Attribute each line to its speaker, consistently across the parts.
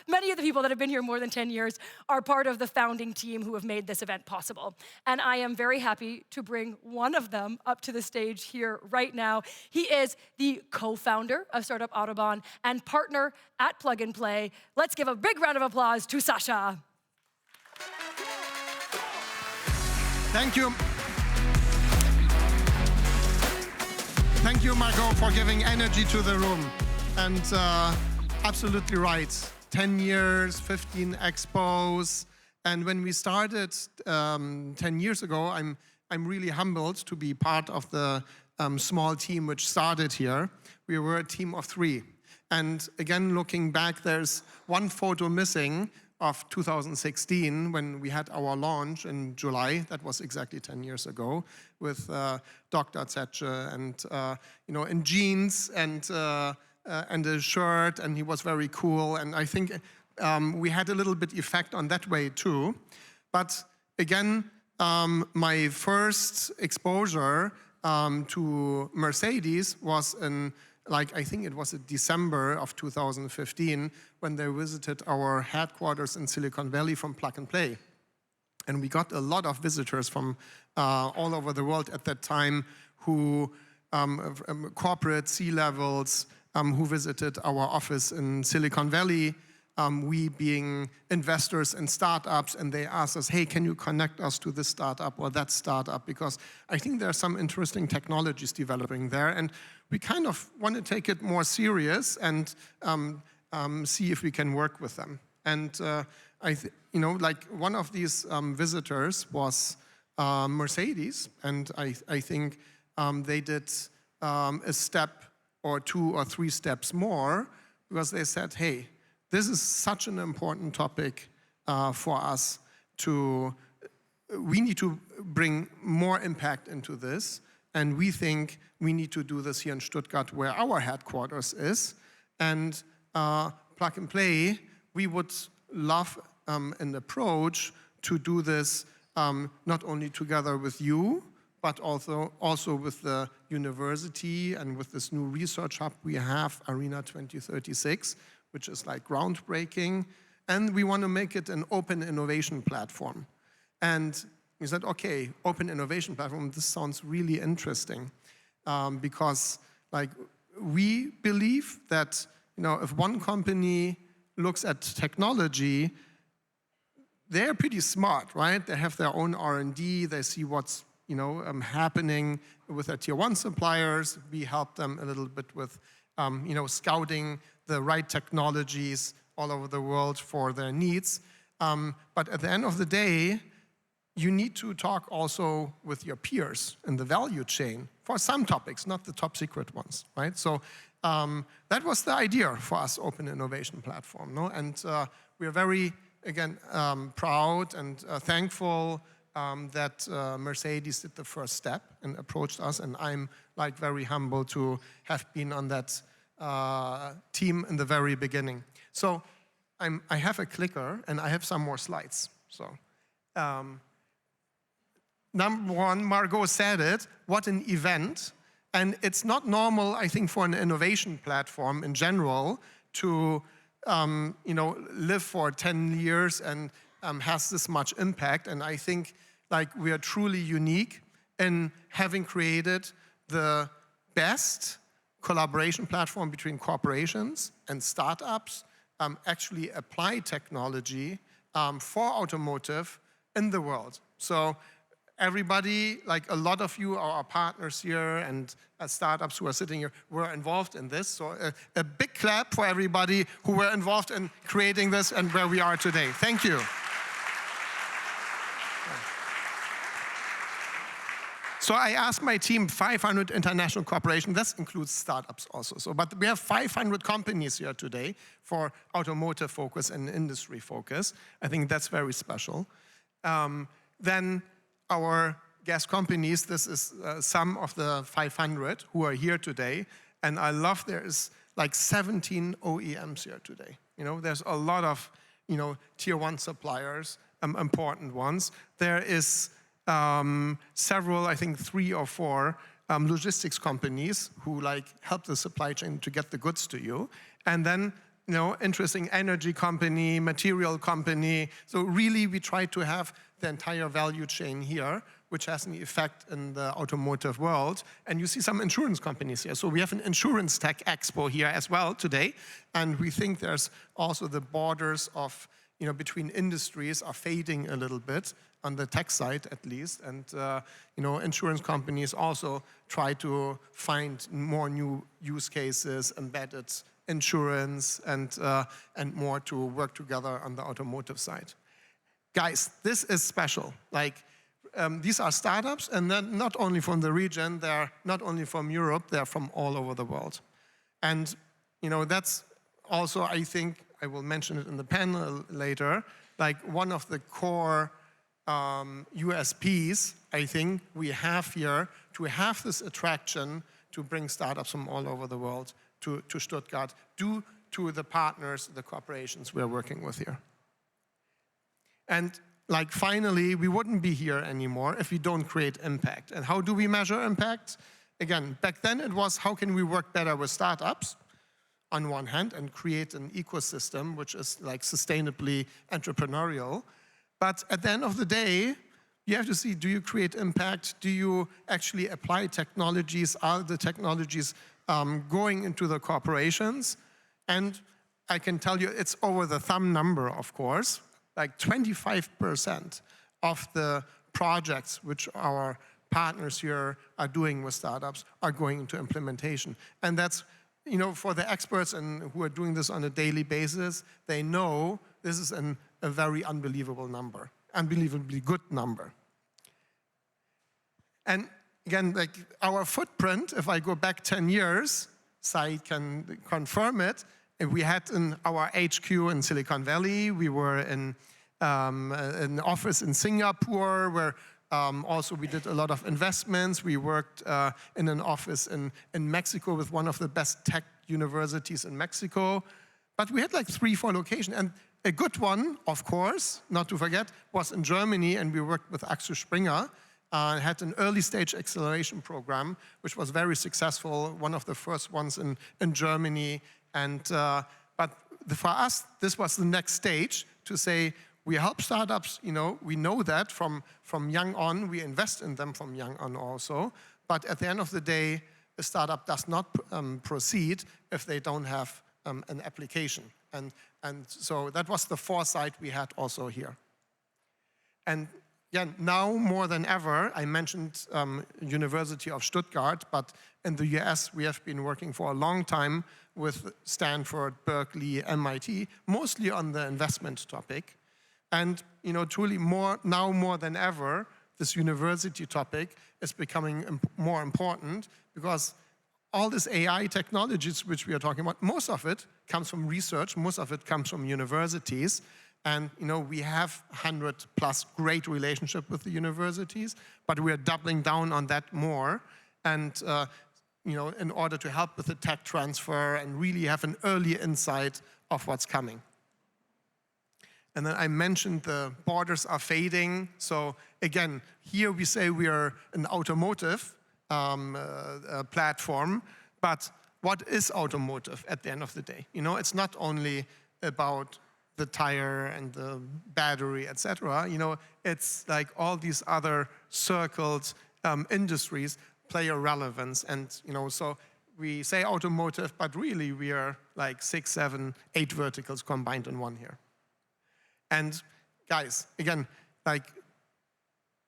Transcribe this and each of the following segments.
Speaker 1: Many of the people that have been here more than 10 years are part of the founding team who have made this event possible. And I am very happy to bring one of them up to the stage here right now. He is the co-founder of Startup Autobahn and partner at Plug and Play. Let's give a big round of applause to Sascha.
Speaker 2: Thank you. Thank you, Margot, for giving energy to the room. And absolutely right. 10 years, 15 expos. And when we started 10 years ago, I'm really humbled to be part of the small team which started here. We were a team of 3. And again, looking back, there's one photo missing of 2016 when we had our launch in July. That was exactly 10 years ago with Dr. Zetsche and in jeans and a shirt, and he was very cool. And I think we had a little bit effect on that way too. But again, my first exposure to Mercedes was in, I think it was in December of 2015 when they visited our headquarters in Silicon Valley from Plug and Play. And we got a lot of visitors from all over the world at that time who, corporate C-levels, who visited our office in Silicon Valley, we being investors in startups, and they asked us, hey, can you connect us to this startup or that startup? Because I think there are some interesting technologies developing there, and we kind of want to take it more serious and see if we can work with them. And one of these visitors was Mercedes, and I think they did a step or 2 or 3 steps more, because they said, hey, this is such an important topic for us we need to bring more impact into this, and we think we need to do this here in Stuttgart where our headquarters is. And Plug and Play, we would love an approach to do this not only together with you, but also with the university and with this new research hub we have, Arena 2036, which is groundbreaking. And we want to make it an open innovation platform. And we said, okay, open innovation platform, this sounds really interesting. Because we believe that if one company looks at technology, they're pretty smart, right? They have their own R&D, they see what's happening with their tier 1 suppliers. We help them a little bit with scouting the right technologies all over the world for their needs. But at the end of the day, you need to talk also with your peers in the value chain for some topics, not the top secret ones, right? So that was the idea for us, Open Innovation Platform. No? And we are very, again, proud and thankful that Mercedes did the first step and approached us. And I'm very humble to have been on that team in the very beginning. So I have a clicker and I have some more slides. So number 1, Margot said it, what an event. And it's not normal, I think, for an innovation platform in general to live for 10 years and has this much impact. And I think we are truly unique in having created the best collaboration platform between corporations and startups, actually apply technology for automotive in the world. So everybody, a lot of you are our partners here, and startups who are sitting here were involved in this. So a big clap for everybody who were involved in creating this and where we are today. Thank you. So I asked my team, 500 international corporations. This includes startups also. But we have 500 companies here today for automotive focus and industry focus. I think that's very special. Then our guest companies, this is some of the 500 who are here today. And I love there is 17 OEMs here today. There's a lot of tier 1 suppliers, important ones. There is several, I think 3 or 4 logistics companies who help the supply chain to get the goods to you. And then interesting energy company, material company. So really, we try to have the entire value chain here, which has an effect in the automotive world. And you see some insurance companies here. So we have an insurance tech expo here as well today. And we think there's also the borders of, between industries are fading a little bit, on the tech side at least. And, insurance companies also try to find more new use cases, embedded insurance, and more to work together on the automotive side. Guys, this is special. These are startups, and then not only from the region, they're not only from Europe, they're from all over the world. And, that's also, I think, I will mention it in the panel later, one of the core USPs, I think, we have here to have this attraction to bring startups from all over the world to Stuttgart due to the partners, the corporations we're working with here. And finally, we wouldn't be here anymore if we don't create impact. And how do we measure impact? Again, back then it was how can we work better with startups on one hand and create an ecosystem which is sustainably entrepreneurial. But at the end of the day, you have to see, do you create impact? Do you actually apply technologies? Are the technologies going into the corporations? And I can tell you it's over the thumb number, of course. 25% of the projects which our partners here are doing with startups are going into implementation. And that's, for the experts and who are doing this on a daily basis, they know this is a very unbelievable number, unbelievably good number. And again, our footprint, if I go back 10 years, Said can confirm it. We had in our HQ in Silicon Valley, we were in an office in Singapore where also we did a lot of investments. We worked in an office in Mexico with one of the best tech universities in Mexico. But we had 3-4 locations. And a good one, of course, not to forget, was in Germany, and we worked with Axel Springer. Had an early stage acceleration program, which was very successful, one of the first ones in Germany. And but for us, this was the next stage to say, we help startups, we know that from young on, we invest in them from young on also. But at the end of the day, a startup does not proceed if they don't have an application. And so that was the foresight we had also here. And again, now more than ever, I mentioned University of Stuttgart, but in the US, we have been working for a long time with Stanford, Berkeley, MIT, mostly on the investment topic. And truly now more than ever, this university topic is becoming more important because all this AI technologies which we are talking about, most of it comes from research, most of it comes from universities. And we have 100+ great relationship with the universities, but we are doubling down on that more. And in order to help with the tech transfer and really have an early insight of what's coming. And then I mentioned the borders are fading. So again, here we say we are an automotive platform, but what is automotive at the end of the day? It's not only about the tire and the battery, etc. It's all these other circled industries play a relevance. And so we say automotive, but really we are 6, 7, 8 verticals combined in one here. And guys, again,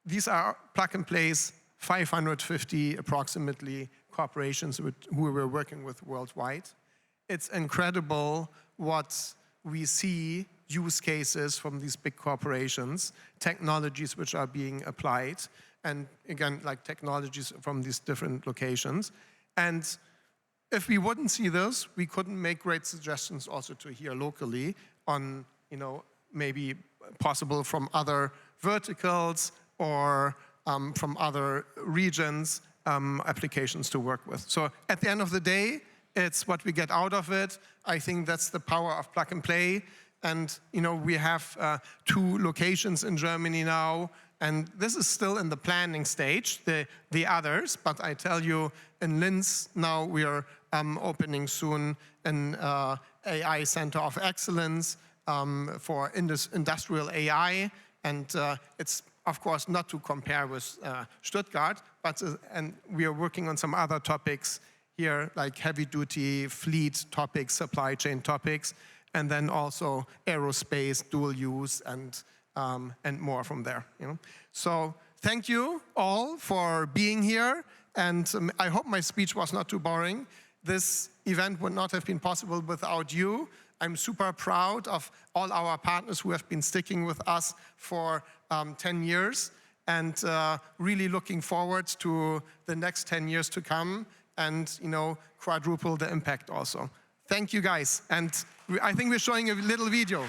Speaker 2: these are plug and plays, 550 approximately corporations who we're working with worldwide. It's incredible what we see use cases from these big corporations, technologies which are being applied, and again, technologies from these different locations. And if we wouldn't see those, we couldn't make great suggestions also to here locally on, maybe possible from other verticals or from other regions, applications to work with. So at the end of the day, it's what we get out of it. I think that's the power of plug and play. And we have 2 locations in Germany now, and this is still in the planning stage, the others. But I tell you, in Linz now we are opening soon an AI Center of Excellence for industrial AI. And it's, of course, not to compare with Stuttgart, but and we are working on some other topics here, like heavy-duty fleet topics, supply chain topics, and then also aerospace, dual use, and more from there. So thank you all for being here, and I hope my speech was not too boring. This event would not have been possible without you. I'm super proud of all our partners who have been sticking with us for 10 years, and really looking forward to the next 10 years to come, and quadruple the impact also. Thank you guys, and I think we're showing a little video.